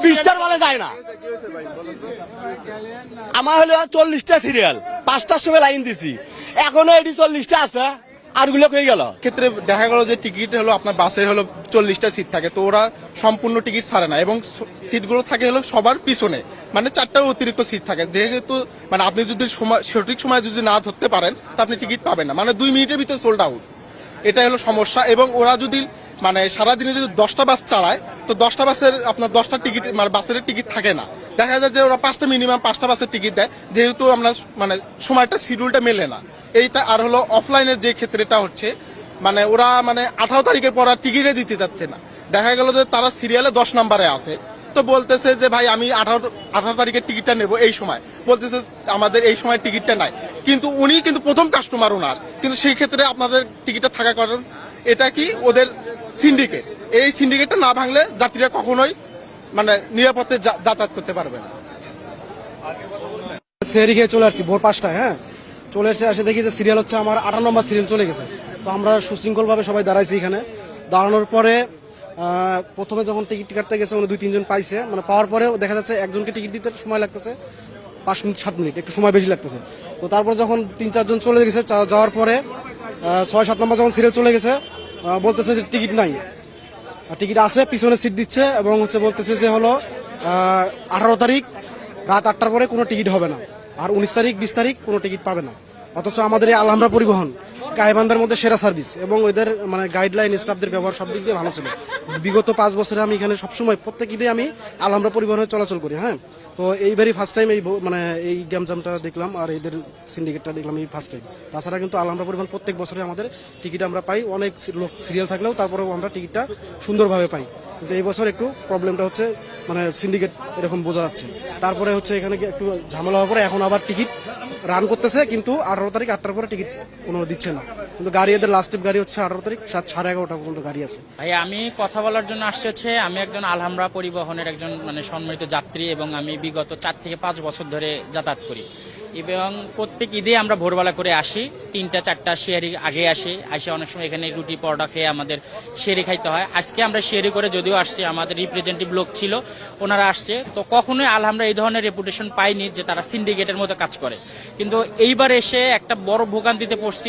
20টার বলে যায় না। আমার হলো 40টা সিরিয়াল, 5টার সময় লাইন দিছি, এখনো এটি 40টা আছে, আরগুলো হয়ে গেল। ক্ষেত্রে দেখা গেল যে টিকিট হলো আপনার বাসের হলো 40টা সিট থাকে, তো ওরা সম্পূর্ণ টিকিট ছাড়ে না এবং সিটগুলো থাকে হলো সবার পিছনে, মানে 4টার অতিরিক্ত সিট থাকে। যেহেতু মানে আপনি যদি সঠিক সময় যদি না ধরতে পারেন তা আপনি টিকিট পাবেন না, মানে 2 মিনিটের ভিতরে সোল্ড আউট। এটা হলো সমস্যা। এবং ওরা যদি মানে সারাদিনে যদি 10টা বাস চালায়, তো 10টা বাসের আপনার 10টা টিকিট মানে বাসের টিকিট থাকে না। দেখা যায় যে ওরা মিনিমাম 5টা বাসের টিকিট দেয়, যেহেতু আমরা মানে সময়টা শিডিউলটা মেলে না এইটা। আর হলো অফলাইনের যে ক্ষেত্রেটা হচ্ছে মানে ওরা মানে 18 তারিখের পর আর টিকিটে দিতে যাচ্ছে না। দেখা গেল যে তারা সিরিয়ালে 10 নম্বরে আছে, তো বলতেছে যে ভাই আমি 18 তারিখের টিকিটটা নেব, এই সময় বলতেছে আমাদের এই সময় টিকিটটা নাই, কিন্তু উনি কিন্তু প্রথম কাস্টমার ওনার, কিন্তু সেই ক্ষেত্রে আপনাদের টিকিটটা থাকার কারণ এটা কি ওদের সিন্ডিকেট। এই সিন্ডিকেটটা না ভাঙলে যাত্রীরা কখনোই মানে নিরাপদে যাতায়াত করতে পারবে না। সেহরি খেয়ে চলে আসছি ভোর 5টায়। হ্যাঁ, চলে এসে দেখি যে সিরিয়াল হচ্ছে আমার 18 নম্বর সিরিয়াল চলে গেছে। তো আমরা সুশৃঙ্খলভাবে সবাই দাঁড়াইছি এখানে। দাঁড়ানোর পরে প্রথমে যখন টিকিট কাটতে গেছে উনি 2-3 জন পাইছে, মানে পাওয়ার পরে দেখা যাচ্ছে একজনকে টিকিট দিতে সময় লাগতেছে 5 মিনিট 7 মিনিট, একটু সময় বেশি লাগতেছে। তো তারপর যখন 3-4 জন চলে গেছে, যাওয়ার পরে 6-7 নম্বর যখন সিরিয়াল চলে গেছে, বলতেছে যে টিকিট নাই। টিকিট আছে, পিছনে সিট দিচ্ছে এবং হচ্ছে বলতেছে যে হলো 18 তারিখ রাত 8টার পরে কোনো টিকিট হবে না, আর 19 তারিখ 20 তারিখ কোনো টিকিট পাবে না। অথচ আমাদের এই আলহামরা পরিবহন গাইবান্ধার মধ্যে সেরা সার্ভিস এবং এদের মানে গাইডলাইন স্টাফদের ব্যবহার সব দিক দিয়ে ভালো ছিল। বিগত 5 বছরে আমি এখানে সবসময় প্রত্যেক ঈদে আমি আলহামরা পরিবহনে চলাচল করি। হ্যাঁ, তো এইবারই ফার্স্ট টাইম এই মানে এই গ্যামজামটা দেখলাম আর এদের সিন্ডিকেটটা দেখলাম এই ফার্স্ট টাইম। তাছাড়া কিন্তু আলহামরা পরিবহন প্রত্যেক বছরে আমাদের টিকিট আমরা পাই, অনেক লোক সিরিয়াল থাকলেও তারপরেও আমরা টিকিটটা সুন্দরভাবে পাই। কিন্তু এই বছর একটু প্রবলেমটা হচ্ছে মানে সিন্ডিকেট এরকম বোঝা যাচ্ছে। তারপরে হচ্ছে এখানে একটু ঝামেলা হওয়ার পরে এখন আবার টিকিট রান করতেছে, কিন্তু 18 তারিখ 8টার পরে টিকিট কোনো দিচ্ছে না। কিন্তু গাড়ি এদের লাস্ট গাড়ি হচ্ছে 18 তারিখ 11:30 পর্যন্ত গাড়ি আছে। ভাই আমি কথা বলার জন্য আসছি হচ্ছে আমি একজন আলহামরা পরিবহনের একজন মানে সম্মানিত যাত্রী এবং আমি বিগত 4 থেকে 5 বছর ধরে যাতায়াত করি এবং প্রত্যেক ঈদে আমরা ভোরবেলা করে আসি, 3টা-4টা শেয়ারি আগে আসে অনেক সময় এখানে রুটি পরোটা খেয়ে আমাদের শেয়ারি খাইতে হয়। আজকে আমরা শেয়ারি করে যদিও আসছি, আমাদের রিপ্রেজেন্টেটিভ লোক ছিল ওনারা আসছে, তো কখনোই আলহামরা এই ধরনের রেপুটেশন পাইনি যে তারা সিন্ডিকেটের মতো কাজ করে। কিন্তু এইবার এসে একটা বড় ভোগান্তিতে পড়ছি।